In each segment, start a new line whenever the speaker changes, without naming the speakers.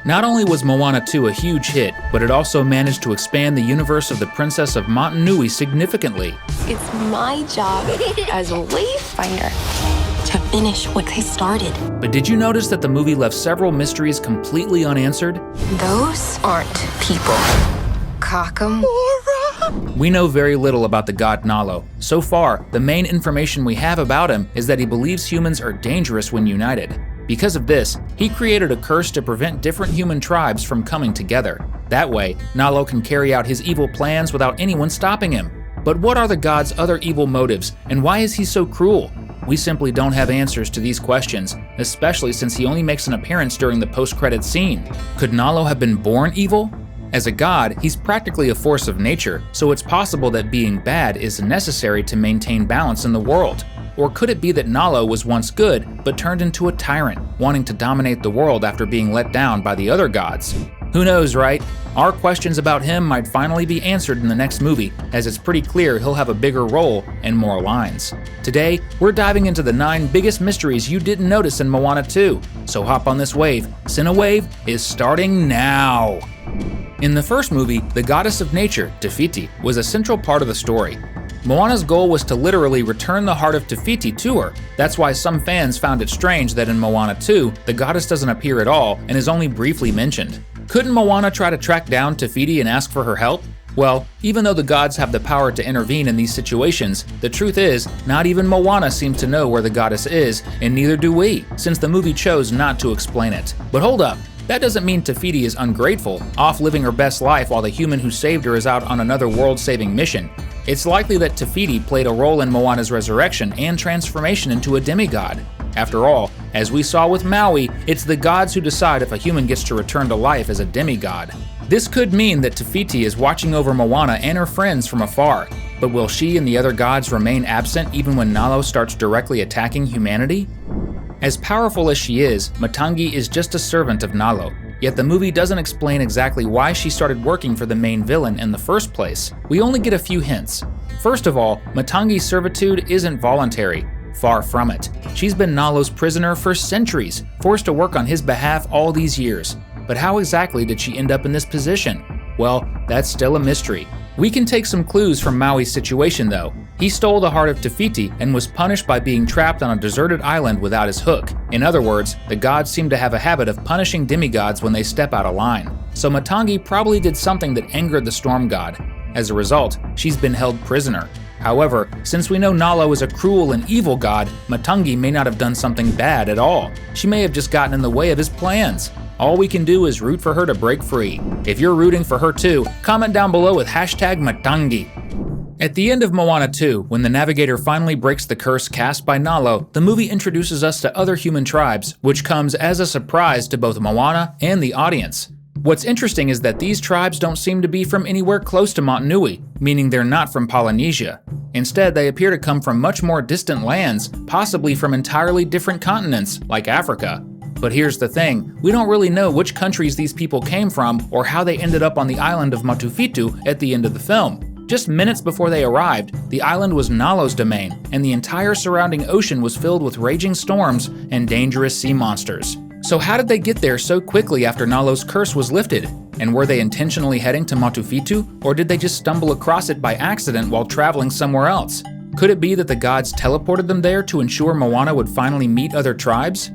Not only was Moana 2 a huge hit, but it also managed to expand the universe of the Princess of Matangi significantly.
It's my job as a wayfinder to finish what they started.
But did you notice that the movie left several mysteries completely unanswered?
Those aren't people. Kakamura.
We know very little about the god Nalo. So far, the main information we have about him is that he believes humans are dangerous when united. Because of this, he created a curse to prevent different human tribes from coming together. That way, Nalo can carry out his evil plans without anyone stopping him. But what are the god's other evil motives, and why is he so cruel? We simply don't have answers to these questions, especially since he only makes an appearance during the post-credits scene. Could Nalo have been born evil? As a god, he's practically a force of nature, so it's possible that being bad is necessary to maintain balance in the world. Or could it be that Nalo was once good, but turned into a tyrant, wanting to dominate the world after being let down by the other gods? Who knows, right? Our questions about him might finally be answered in the next movie, as it's pretty clear he'll have a bigger role and more lines. Today, we're diving into the 9 biggest mysteries you didn't notice in Moana 2, so hop on this wave. Cinewave is starting now! In the first movie, the goddess of nature, Te Fiti, was a central part of the story. Moana's goal was to literally return the heart of Te Fiti to her. That's why some fans found it strange that in Moana 2, the goddess doesn't appear at all and is only briefly mentioned. Couldn't Moana try to track down Te Fiti and ask for her help? Well, even though the gods have the power to intervene in these situations, the truth is, not even Moana seems to know where the goddess is, and neither do we, since the movie chose not to explain it. But hold up. That doesn't mean Te Fiti is ungrateful, off living her best life while the human who saved her is out on another world-saving mission. It's likely that Te Fiti played a role in Moana's resurrection and transformation into a demigod. After all, as we saw with Maui, it's the gods who decide if a human gets to return to life as a demigod. This could mean that Te Fiti is watching over Moana and her friends from afar, but will she and the other gods remain absent even when Nalo starts directly attacking humanity? As powerful as she is, Matangi is just a servant of Nalo, yet the movie doesn't explain exactly why she started working for the main villain in the first place. We only get a few hints. First of all, Matangi's servitude isn't voluntary. Far from it. She's been Nalo's prisoner for centuries, forced to work on his behalf all these years. But how exactly did she end up in this position? Well, that's still a mystery. We can take some clues from Maui's situation though. He stole the heart of Te Fiti and was punished by being trapped on a deserted island without his hook. In other words, the gods seem to have a habit of punishing demigods when they step out of line. So Matangi probably did something that angered the storm god. As a result, she's been held prisoner. However, since we know Nalo is a cruel and evil god, Matangi may not have done something bad at all. She may have just gotten in the way of his plans. All we can do is root for her to break free. If you're rooting for her too, comment down below with #Matangi. At the end of Moana 2, when the navigator finally breaks the curse cast by Nalo, the movie introduces us to other human tribes, which comes as a surprise to both Moana and the audience. What's interesting is that these tribes don't seem to be from anywhere close to Motunui, meaning they're not from Polynesia. Instead, they appear to come from much more distant lands, possibly from entirely different continents, like Africa. But here's the thing, we don't really know which countries these people came from or how they ended up on the island of Matufitu at the end of the film. Just minutes before they arrived, the island was Nalo's domain, and the entire surrounding ocean was filled with raging storms and dangerous sea monsters. So how did they get there so quickly after Nalo's curse was lifted? And were they intentionally heading to Matufitu, or did they just stumble across it by accident while traveling somewhere else? Could it be that the gods teleported them there to ensure Moana would finally meet other tribes?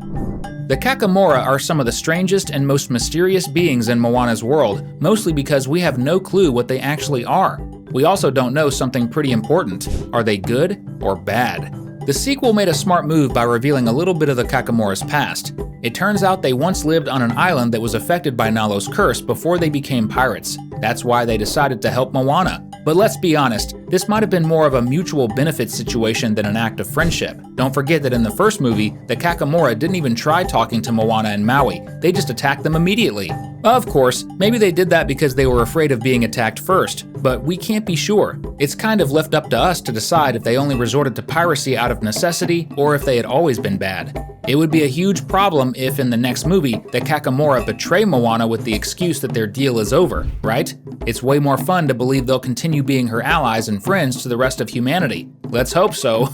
The Kakamura are some of the strangest and most mysterious beings in Moana's world, mostly because we have no clue what they actually are. We also don't know something pretty important. Are they good or bad? The sequel made a smart move by revealing a little bit of the Kakamura's past. It turns out they once lived on an island that was affected by Nalo's curse before they became pirates. That's why they decided to help Moana. But let's be honest, this might have been more of a mutual benefit situation than an act of friendship. Don't forget that in the first movie, the Kakamura didn't even try talking to Moana and Maui, they just attacked them immediately. Of course, maybe they did that because they were afraid of being attacked first, but we can't be sure. It's kind of left up to us to decide if they only resorted to piracy out of necessity or if they had always been bad. It would be a huge problem if, in the next movie, the Kakamura betray Moana with the excuse that their deal is over, right? It's way more fun to believe they'll continue being her allies and friends to the rest of humanity. Let's hope so.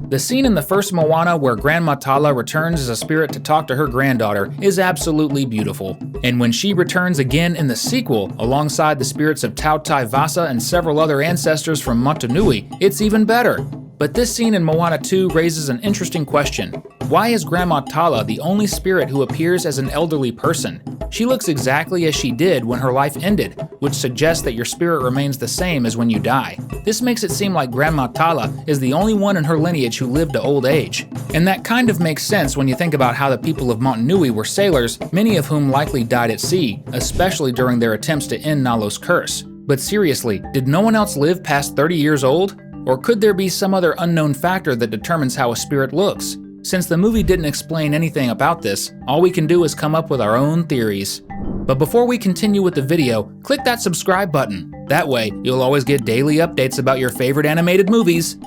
The scene in the first Moana where Grandmatala returns as a spirit to talk to her granddaughter is absolutely beautiful. And when she returns again in the sequel, alongside the spirits of Tautai Vasa and several other ancestors from Motunui, it's even better. But this scene in Moana 2 raises an interesting question. Why is Grandmatala the only spirit who appears as an elderly person? She looks exactly as she did when her life ended, which suggests that your spirit remains the same as when you die. This makes it seem like Grandmatala is the only one in her lineage who lived to old age. And that kind of makes sense when you think about how the people of Motunui were sailors, many of whom likely died at sea, especially during their attempts to end Nalo's curse. But seriously, did no one else live past 30 years old? Or could there be some other unknown factor that determines how a spirit looks? Since the movie didn't explain anything about this, all we can do is come up with our own theories. But before we continue with the video, click that subscribe button. That way, you'll always get daily updates about your favorite animated movies.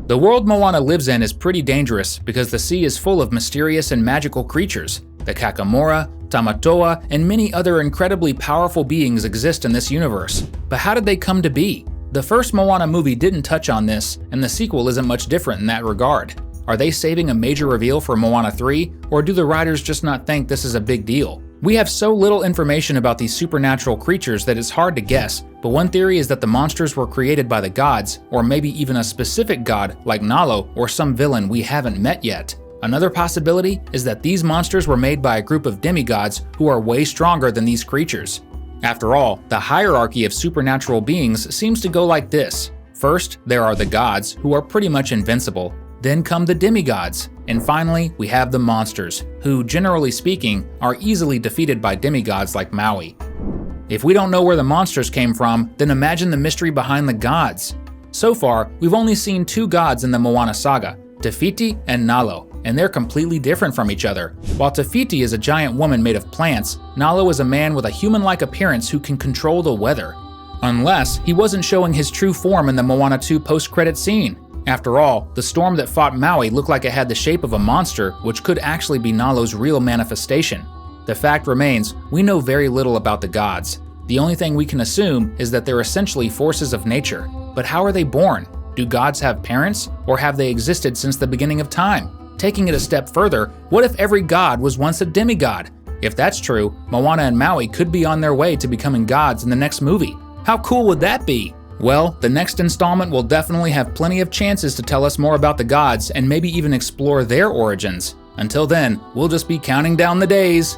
The world Moana lives in is pretty dangerous because the sea is full of mysterious and magical creatures. The Kakamura, Tamatoa, and many other incredibly powerful beings exist in this universe. But how did they come to be? The first Moana movie didn't touch on this, and the sequel isn't much different in that regard. Are they saving a major reveal for Moana 3, or do the writers just not think this is a big deal? We have so little information about these supernatural creatures that it's hard to guess, but one theory is that the monsters were created by the gods, or maybe even a specific god like Nalo or some villain we haven't met yet. Another possibility is that these monsters were made by a group of demigods who are way stronger than these creatures. After all, the hierarchy of supernatural beings seems to go like this. First, there are the gods, who are pretty much invincible. Then come the demigods. And finally, we have the monsters, who, generally speaking, are easily defeated by demigods like Maui. If we don't know where the monsters came from, then imagine the mystery behind the gods. So far, we've only seen two gods in the Moana saga, Te Fiti and Nalo, and they're completely different from each other. While Te Fiti is a giant woman made of plants, Nalo is a man with a human-like appearance who can control the weather. Unless he wasn't showing his true form in the Moana 2 post-credit scene. After all, the storm that fought Maui looked like it had the shape of a monster, which could actually be Nalo's real manifestation. The fact remains, we know very little about the gods. The only thing we can assume is that they're essentially forces of nature. But how are they born? Do gods have parents, or have they existed since the beginning of time? Taking it a step further, what if every god was once a demigod? If that's true, Moana and Maui could be on their way to becoming gods in the next movie. How cool would that be? Well, the next installment will definitely have plenty of chances to tell us more about the gods and maybe even explore their origins. Until then, we'll just be counting down the days.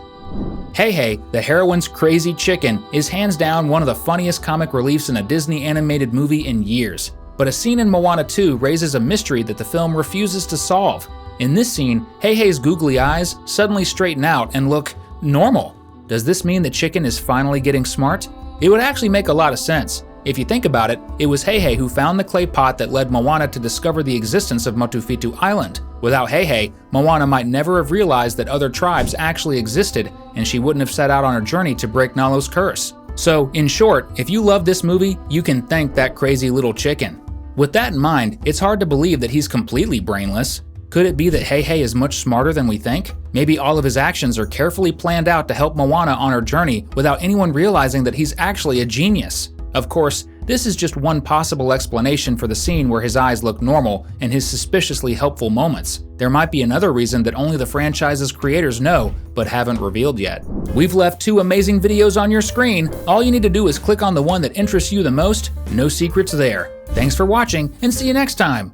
Hey, the heroine's crazy chicken is hands down one of the funniest comic reliefs in a Disney animated movie in years. But a scene in Moana 2 raises a mystery that the film refuses to solve. In this scene, Hei's googly eyes suddenly straighten out and look normal. Does this mean the chicken is finally getting smart? It would actually make a lot of sense. If you think about it, it was Hei who found the clay pot that led Moana to discover the existence of Motufitu Island. Without Hei, Moana might never have realized that other tribes actually existed, and she wouldn't have set out on her journey to break Nalo's curse. So, in short, if you love this movie, you can thank that crazy little chicken. With that in mind, it's hard to believe that he's completely brainless. Could it be that Hei is much smarter than we think? Maybe all of his actions are carefully planned out to help Moana on her journey without anyone realizing that he's actually a genius. Of course, this is just one possible explanation for the scene where his eyes look normal and his suspiciously helpful moments. There might be another reason that only the franchise's creators know, but haven't revealed yet. We've left 2 amazing videos on your screen. All you need to do is click on the one that interests you the most. No secrets there. Thanks for watching, and see you next time!